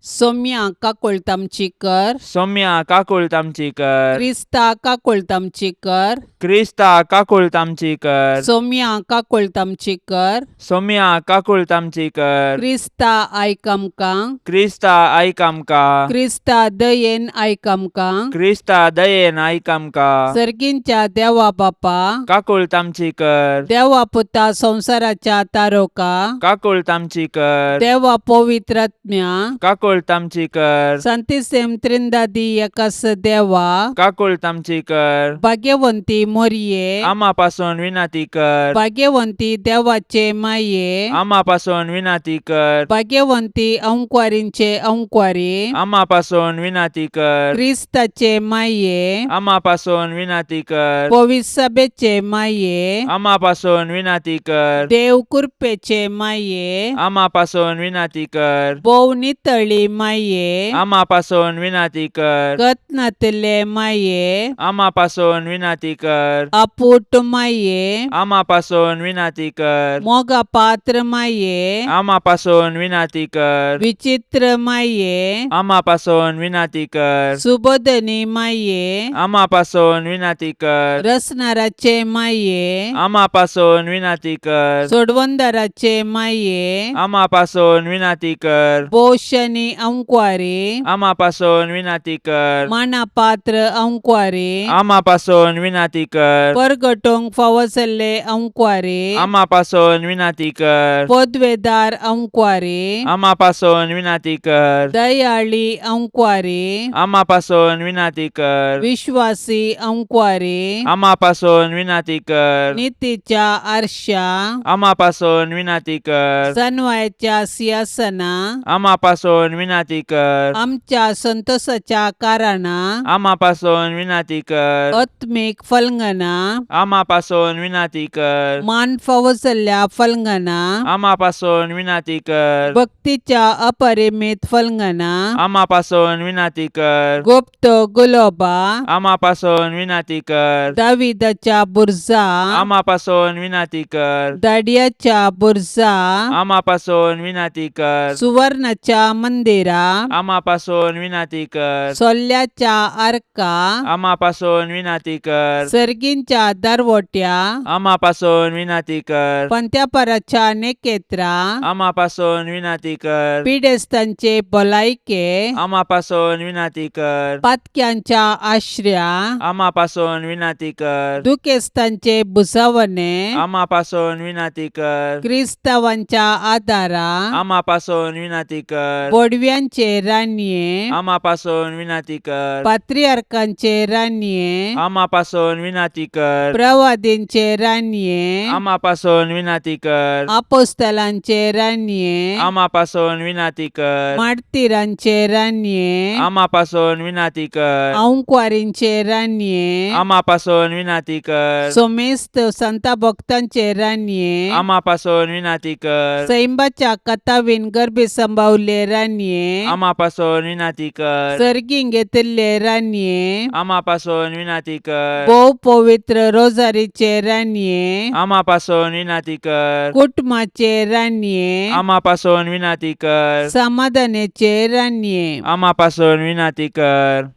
सोम्या काकुळतामची कर. सौम्या काकुळतामची कर. क्रिस्ता काकुळतामची कर. क्रिस्ता काकुळतामची कर. सोम्या काकुळतामची कर. सौम्या काकुळतामची कर. क्रिस्ता आयक आमकां. क्रिस्ता आयक आमकां. क्रिस्ता दयेन आयक आमकां. क्रिस्ता दयेन आयक आमकां. सर्गींच्या देवा बापा, काकुळतामची कर. देवा पुता संसाराच्या तारोका, काकुळतामची कर. देवा पवित्र आत्म्या, काकुळ काकूळ तामची कर Santíssim Trindade Yakas Deva, काकूळ तामची कर भाग्यवंती मोरये, आम्हापासून विनंती कर भाग्यवंती देवाचे माये, आम्हापासून विनंती कर भाग्यवंती अंकुवारींचे अंकुवारी, आम्हापासून विनंती कर क्रिस्ताचे माये, आम्हापासून विनंती कर पवित्र सभेचे माये, आम्हापासून विनंती कर देव कृपेचे माये, आम्हापासून विनंती कर भोव नितळी माये, आम्हापासून विनंती कर गतनातले माये, आम्हापासून विनंती कर अपूट माये, आम्हापासून विनंती कर मोगा पात्र माये, आम्हापासून विनंती कर विचित्र माये, आम्हापासून विनंती कर सुबोधनी माये, आम्हापासून विनंती कर रसनाराचे माये, आम्हापासून विनंती कर सोडवंदाराचे माये, आम्हापासून विनंती कर बोशनी अंकुवारी, आम्हापासून विनंती कर मानापात्र अंकुवारी, आम्हापासून विनंती कर परगटोंक फावसले अंकुवारी, आम्हापासून विनंती कर पदवेदार अंकुवारी, आम्हापासून विनंती कर दयाळी अंकुवारी, आम्हापासून विनंती कर विश्वासी अंकुवारी, आम्हापासून विनंती कर नीतीच्या आरशा, आम्हापासून विनंती कर सनवायच्या सिंहासना, आम्हापासून विनंती कर आमच्या संतोषाच्या कारणा, आम्हापासून विनंती कर आत्मिक फलंगना, आम्हापासून विनंती कर मान फावसल्या फलंगना, आम्हापासून विनंती कर भक्तीच्या अपरिमित फलंगना, आम्हापासून विनंती कर गुप्त गुलोबा, आम्हापासून विनंती कर दाविदाच्या बुरजा, आम्हापासून विनंती कर दाडियाच्या बुरजा, आम्हापासून विनंती कर सुवर्णाच्या मंदिरा, आम्हापासून विनंती कर सोल्ल्याच्या आर्का, आम्हापासून विनंती कर सर्गींच्या दरवट्या, आम्हापासून विनंती कर पंत्यापराच्या नेकेत्रा, आम्हापासून विनंती कर पिडेस्तांचे भलायके, आम्हापासून विनंती कर पातक्यांच्या आश्रया, आम्हापासून विनंती कर दुखेस्तांचे बुसावणे, आम्हापासून विनंती कर क्रिस्तावांच्या आदारा, आम्हापासून विनंती कर बोडव्यांचे रान्ये, आम्हापासून विनंती कर पात्रियार्कांचे रान्ये, आम्हापासून विनंती कर प्रवादींचे रान्ये, आम्हापासून विनंती कर आपोस्तलांचे रान्ये, आम्हापासून विनंती कर मार्तिरांचे रान्ये, आम्हापासून विनंती कर अंकुवारींचे रान्ये, आम्हापासून विनंती कर सोमेस्त संता भक्तांचे रान्ये, आम्हापासून विनंती कर सैंबाच्या कथावीन गर्भे संभावले रान्ये, आम्हापासून विनंती कर सर्गीं घेतले रान्ये, आम्हापासून विनंती कर भोव पवित्र रोजारीचे रान्ये, आम्हापासून विनंती कर कुटुंबाचे रान्ये, आम्हापासून विनंती कर समाधानाचे रान्ये, आम्हापासून विनंती कर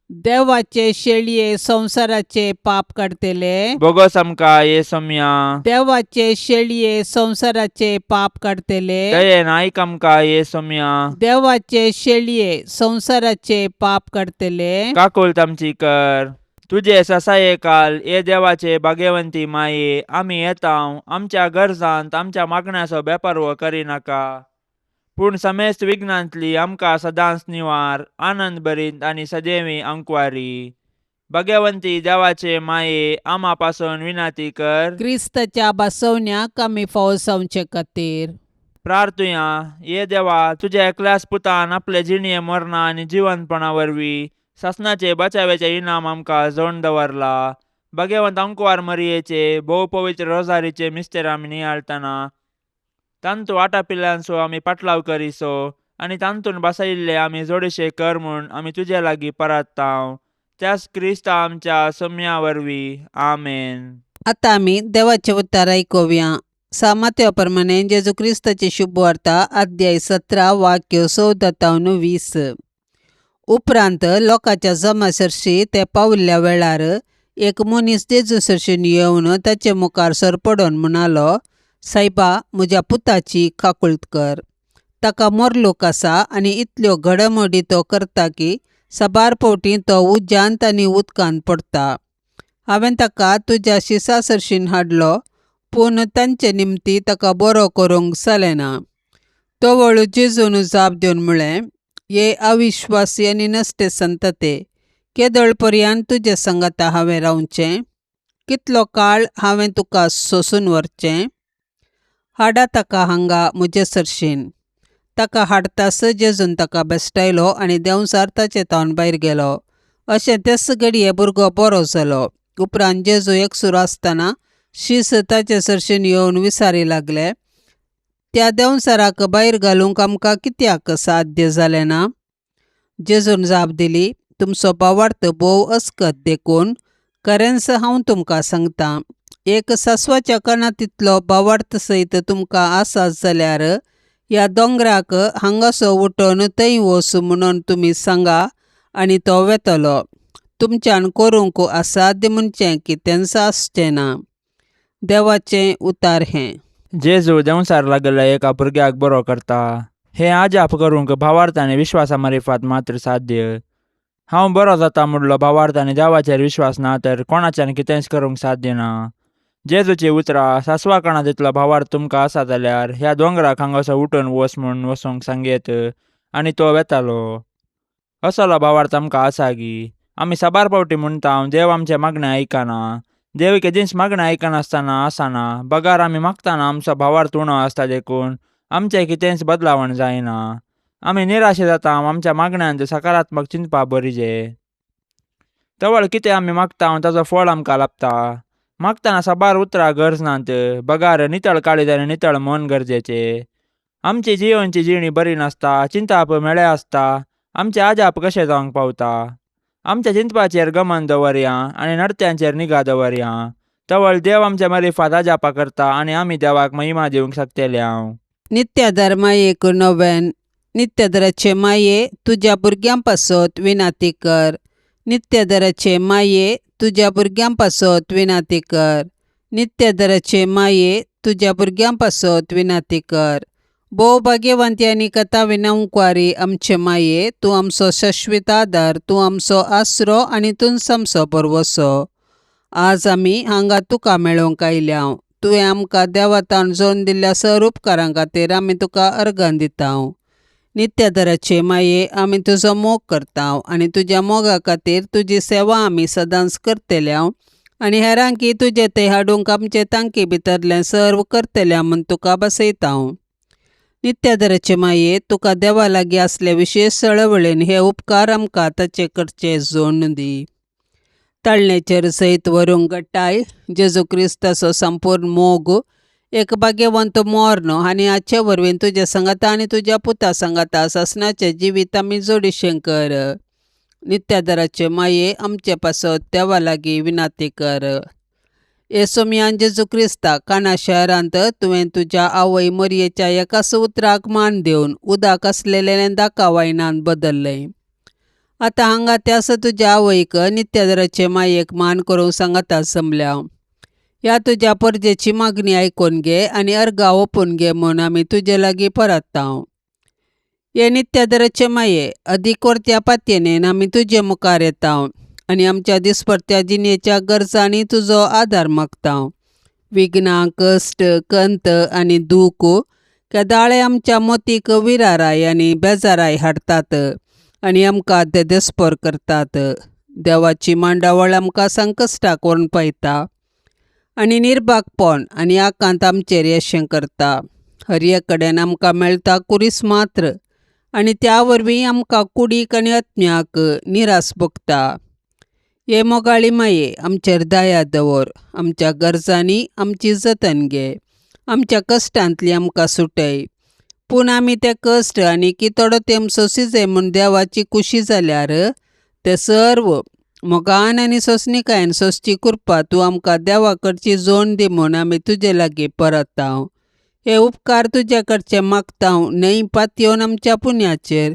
देवाचे शेळये संसाराचे पाप काढतेले, बोगस आमका येसुम्या देवाचे शेळये संसाराचे पाप काढतेले, दयेन ऐक आमका येसुम्या देवाचे शेळये संसाराचे पाप काढतेले, काकूळ तामची कर तुझे ससाये काल ये देवाचे भाग्यवंती माये आम्ही येताव आमच्या गरजांत आमच्या मागण्याचो बेपर्व करिनाका पूण समेस्त विघ्नांतली आमकां सदांच निवार आनंद भरीत आनी सदैवी अंकुवारी भाग्यवंती देवाचे माये आम्हापासून विनंती कर क्रिस्ताच्या बसवण्याक आमी फावो जावचे खातीर प्रार्थुया ये देवा तुझ्या एकल्याच पुतान आपले जिणये मरणा आनी जिवंतपणा वरवीं सासणाचे बचावेचे इनाम आमकां जोडून दवरला भाग्यवंत अंकुवार मरियेचे भोव पवित्र रोजारीचे मिस्तेर आमी नियाळतना तांतू वाटापिल्ल्यांचो आमी पाटलाव करिसो आनी तांतून बसयिल्ले आमी जोडशे कर म्हूण आमी तुजे लागीं परताव त्याच क्रिस्ता आमच्या सोम्या वरवीं आमेन. आतां आमी देवाचें उतर आयकुया. सामात्या प्रमाणे जेजू क्रिस्ताची शुभ वार्ता अध्याय 17 वाक्य 14-20. उपरांत लोकांच्या जमासरशी ते पावल्ल्या वेळार एक मनीस जेजू सरशीन येवन ताचे मुखार सरपडोन म्हणालो, सायबा, म्हज्या पुताची काकुळट कर. ताका मोरलोक आसा आनी इतल्यो घडामोडी तो करता की सबार फावटी तो उज्यांत आनी उदकांत पडटा. हांवें ताका तुज्या शिसा सरशीन हाडलो, पूण तांचे निमती ताका बरो करूंक जालें ना. तो वळू जेजून जाप दिवन म्हळें, ये अविश्वासी आनी नसते संतते, केदळ पर्यंत तुजे संगता हांवें रावचें? कितलो काळ हांवें तुका सोसून व्हरचें? हाडा ताका हांगा म्हजे सरशीन. ताका हाडतास जेजून ताका बेश्टायलो आनी देंवसार ताचे तावन भायर गेलो. अशें तेच घडये भुरगो बरो जालो. उपरांत जेजू एकसुरो आसतना शीस ताचे सरशीन येवन विचारी लागले, त्या देंवसाराक भायर घालूंक आमकां कित्याक साध्य जालें ना? जेजून जाप दिली, तुमचो भावार्थ भोव अस्कत देखून खरेंच हांव तुमकां सांगतां, एक सासवाच्या कणा तितलो भावार्थ सयत तुमकां आसात जाल्यार ह्या दोंगराक हांगासो उठोन थंय वच म्हणून तुमी सांगा आनी तो वेतलो. तुमच्यान करूंक असाध्य म्हणचें कितेंच आसचें ना. देवाचें उतार हें. जेजू देंवसार लागलेल्या एका भुरग्याक बरो करता. हें आजाप करूंक भावार्थ आनी विश्वासा मार्फत मात्र साध्य. हांव बरो जाता म्हणलो भावार्थ आनी देवाचेर विश्वास ना तर कोणाच्यान कितेंच करूंक साध्य ना. जेजूची उतरां सासवा कणा तितलो भावार्थ तुमकां आसा जाल्यार ह्या दोंगराक हांगासर उठून वच म्हूण वचूंक सांगयत आनी तो वेतालो. असलो भावार्थ आमकां आसा की आमी साबार फावटी म्हणटा देव आमचें मागणें आयकना. देव केदींच मागणें आयकनासतना आसना. बगार आमी मागतना आमचो भावार्थ उणो आसता देखून आमचें कितेंच बदलावण जायना. आमी निराशे जाता आमच्या मागण्यांत सकारात्मक चिंतपा बरीजे. तवळ कितें आमी मागता ताचो फळ आमकां लाभता. मागतना साबार उतरां गरज नात. बगार नितळ काळीज आनी नितळ मन गरजेचें. आमची जियोनची जिणी बरी नासता. चिंताप मेळे आसता. आमचें आजाप कशें जावंक पावता. आमच्या चिंतपाचेर गमन दवरया आनी नडत्यांचेर निगा दवरया. तवळ देव आमच्या मार्फत आजापा करता आनी आमी देवाक महिमा दिवंक शकतल्यांव. नित्यादार मायेक नोवेन. नित्यादाराचे माये तुज्या भुरग्यां पासत विनाती कर. नित्यादाराचे माये तुज्या भुरग्यां पासत विनाती कर. नित्यादाराचे माये तुज्या भुरग्यां पासत विनाती कर. भोव भाग्यवंती आनी कथा विनवंकवारी आमचे माये, तूं आमचो शाश्वत आदार, तूं आमचो आसरो आनी तुंच आमचो परवसो. आज आमी हांगा तुका मेळोवंक आयल्याव. तुवें आमकां देवातान जोडून दिल्ल्या सर उपकारां खातीर आमी तुका अर्गां दितांव. नित्यादाराचे माये आमी तुजो मोग करतांव आनी तुज्या मोगा खातीर तुजी सेवा आमी सदांच करतल्यांव आनी हेरांकी तुजे थंय हाडूंक आमचे तांकी भितरलें सर्व करतल्या म्हूण तुका बसयतांव. नित्यादाराचे माये तुका देवा लागीं आसले विशेश चळवळीन हे उपकार आमकां ताचे कडचे जोडून दी. तळणेचेर सयत व्हरूंक घडटाय जेजू क्रिस्ताचो संपूर्ण मोग एक भाग्यवंत मोर्न आनी हाचे वरवीं तुजे संगता आनी तुज्या पुता संगता ससनाचें जिवीत आमी जोडिशें कर. नित्यादाराचे माये आमचे पासत देवा लागीं विनाती कर. येसोमियान जेजू क्रिस्ता काना शहरांत तुवें तुज्या आवय मरयेच्या एकाच उतराक मान दिवन उदक आसलेलें दाका वायनान बदल्लें. आतां हांगा त्यास तुज्या आवयक नित्यादाराचे मायेक मान करूंक सांगता जमल्या. ह्या तुज्या परजेची मागणी आयकून घे आनी अर्गां ओपून घे म्हूण आमी तुजे लागीं परतांव. हे नित्यादाराचे माये अदीक वर्त्या पातयेन आमी तुजे मुखार येतांव आनी आमच्या दिसपट्ट्या जिणेच्या गरजांनी तुजो आदार मागतांव. विघ्नां, कश्ट, कंत आनी दूख केदाळे आमच्या मोतीक विराराय आनी बेजाराय हाडटात आनी आमकां ते देस्पर करतात. देवाची मांडावळ आमकां संकश्टाक व्हरून पळयता आनी निर्भागपण आनी आकांत आमचेर येशें करता. हरये कडेन आमकां मेळटा कुरीस मात्र आनी त्या वरवीं आमकां कुडीक आनी आत्म्याक निरास भोगता. हे मोगाळी माये आमचेर दया दवर. आमच्या गरजांनी आमची जतन घे. आमच्या कश्टांतली आमकां सुटय. पूण आमी ते कश्ट आनी कितोडो तेम सोंसीजे म्हूण देवाची खुशी जाल्यार ते सर्व मोगान आनी सोंसणिकायेन सोंसची कृपा तूं आमकां देवा कडची जोड दी म्हूण आमी तुजे लागीं परतांव. हे उपकार तुजे कडचे मागतांव न्हय पातयेवन आमच्या पुण्याचेर.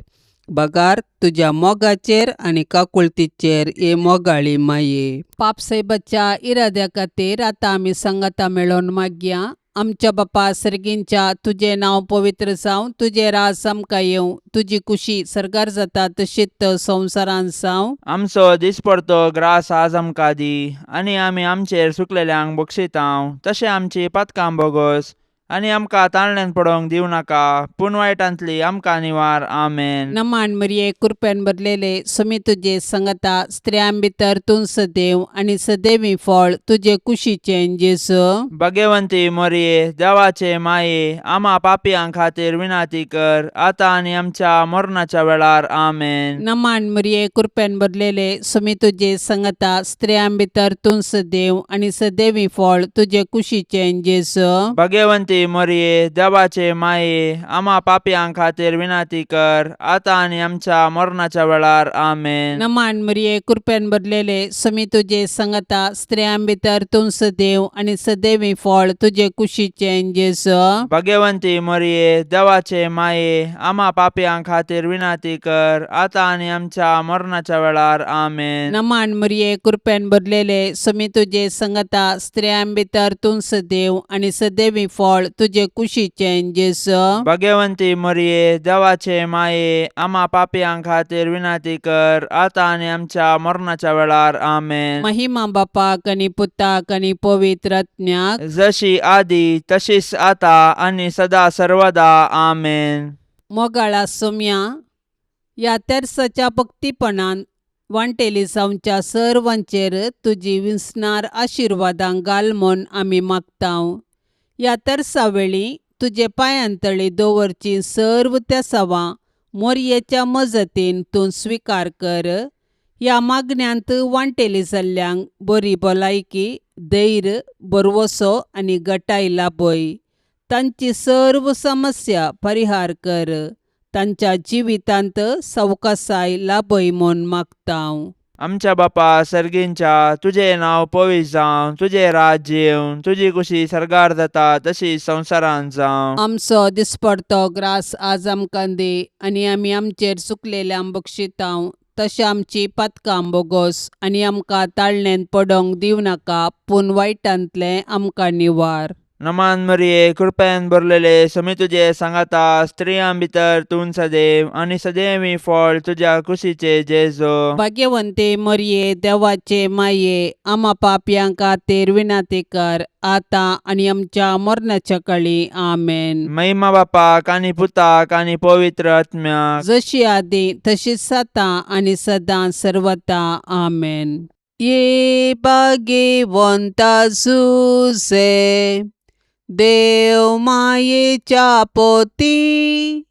बगार तुज्या मोगाचेर आनी काकुळतीचेर हे मोगाळी माये. पापसैबाच्या इराद्या खातीर आतां आमी संगता मेळोन मागया. आमच्या बापा सर्गींच्या तुजें नांव पवित्र जावं. तुजें रास आमकां येवं. तुजी खुशी सरकार जाता तशीच संवसारांत जावं. आमचो दिसपडतो ग्रास आज आमकां दी आनी आमी आमचेर सुकलेल्यांक बक्षितांव. तशें आमची पातकां बोगोस आनी आमकां ताळण्यान पडोवंक दिवं नाका, पूण वायटांतली आमकां निवार. आमेन. नमान मरिये कृपेन भरलेले समी तुजे संगता स्त्रियां भितर तूं सदैव आनी सदैवी फळ तुजे कुशीचें जेसू. भाग्यवंती मरिये, देवाचे माये, आम्हा पापियां खातीर विनाती कर, आतां आनी आमच्या मरणाच्या वेळार. आमेन. नमान मरिये कृपेन भरलेले समी तुजे संगता स्त्रियां भितर तूं सदैव आनी सदैवी फळ तुजे कुशीचें जेसू. भाग्यवंती मरिये, देवाचे माये, आम्हा पापियां खातीर विनाती कर, आतां आनी आमच्या मरणाच्या वेळार. आमेन. नमान मरिये कृपेन भरलेले समी तुजे संगता स्त्रियां भितर तूं सदैव आनी सदैवी फळ तुजे कुशीचें जेसू. भाग्यवंती मरिये, देवाचे माये, आम्हा पापियां खातीर विनाती कर, आतां आनी आमच्या मरणाच्या वेळार. आमेन. नमान मरिये कृपेन भरलेले समी तुजे संगता स्त्रियां भितर तूं सदैव आनी सदैवी फळ तुजे कुशीचें जेसू. भाग्यवंती मरिये, देवाचे माये, आम्हा पापियां खातीर विनाती कर, आतां आनी आमच्या मरणाच्या वेळार. आमेन. महिमा बापाक आनी पुताक आनी पवित्र आत्म्याक, जशी आदी तशीच आता आनी सदा सर्वदा. आमेन. मोगाळा सोम्या, ह्या तेर्साच्या भक्तीपणान वांटेली सावच्या सर्वांचेर तुजी विस्नार आशिर्वादां घाल म्हूण आमी मागतांव. ह्या तेर्सा वेळी तुजे पांयांतळी दवरची सर्व त्या सवां मोरयेच्या मजतीन तूं स्विकार कर. ह्या मागण्यांत वांटेली जाल्ल्यांक बरी भलायकी, धैर्य, बरवसो आनी घटाय लाभय. तांची सर्व समस्या परिहार कर. तांच्या जिवितांत सवकासाय लाभय म्हूण मागतांव. आमच्या बापा सर्गींच्या, तुझे नाव पवित्र जावं, तुझे राज्य येवं, तुझी कुशी सरगार जाता तशी संवसारांत जावं. आमचो दिसपडतो ग्रास आज आमकां दे, आनी आमी आमचेर चुकलेल्यांक बक्षितांव तशें आमची पातकां बोगोस, आनी आमकां ताळणेन पडोवंक दिवं नाका, पूण वायटांतलें आमकां निवार. नमान मरिये, कृपेन भरलेले समी तुजे सांगाता स्त्रियां भितर तूं सदैव आनी सदैवी फळ तुझ्या कुशीचे जेजो. भाग्यवंते मरिये, देवाचे माये, आम्हा पापयां खातीर विनाती कर, आतां आनी आमच्या मरणाच्या काळी. आमेन. महिमा बापाक आनी पुताक आनी पवित्र आत्म्याक, जशी आदी तशीच आतां आनी सदां सर्वदा. आमेन. ये भाग्यवंता जुसे, देव मायेच्या पोती,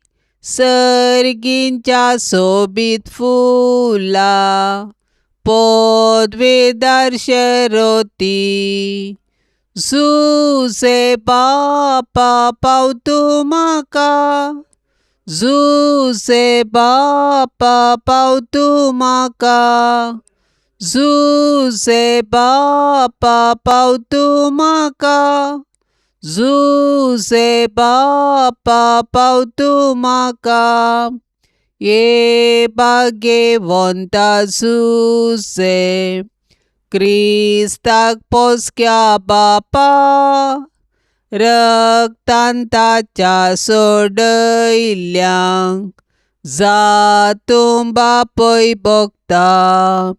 सर्गींच्या सोबीत फुला, पदवेदार शरोती, जुसे बापा पाव तूं म्हाका, जुसे बापा पाव तूं म्हाका, जुसे बापा पाव तूं म्हाका, जुसे बापा पाव तूं म्हाका. ये भाग्यवंता जुसे, क्रिस्ताक पोसक्या बापा, रक्तान ताच्या सोडयल्यांक जातूं बापय भोगता,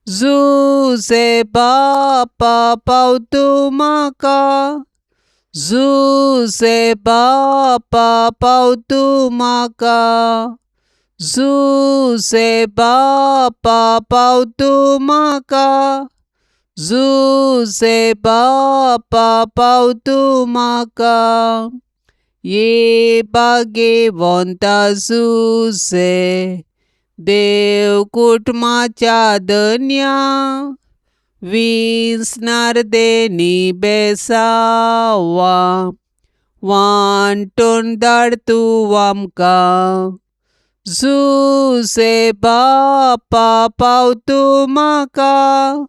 जुसे बापा पाव तूं म्हाका, जुसे बापा पाव तूं म्हाका, जुसे बापा पाव तूं म्हाका, जुसे बापा पाव तूं म्हाका. ये भाग्यवंता जुसे, देव कुटुंबाच्या धन्या, विस्नार देनी बेसावा, वांटून धाड तूं आमकां, जुसे बापा पाव तूं म्हाका,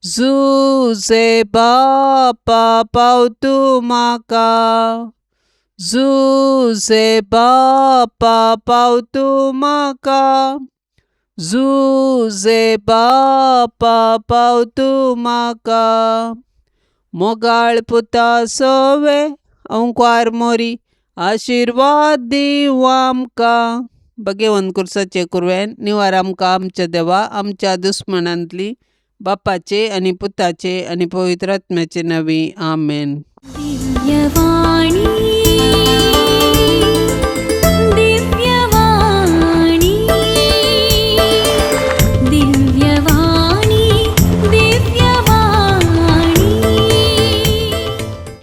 जुसे बापा पाव तूं म्हाका, जुसे बापा पाव तूं म्हाका, जुसे बापा पाव तूं म्हाका. मोगाळ पुता सोवे ओंकार मोरी, आशिर्वाद दिव आमकां. भगवंत कुर्साचे कुरवेन निवार आमकां आमच्या देवा, आमच्या दुस्मनांतली, बापाचे आनी पुताचे आनी पवित्र आत्म्याचे नवी. आमेन.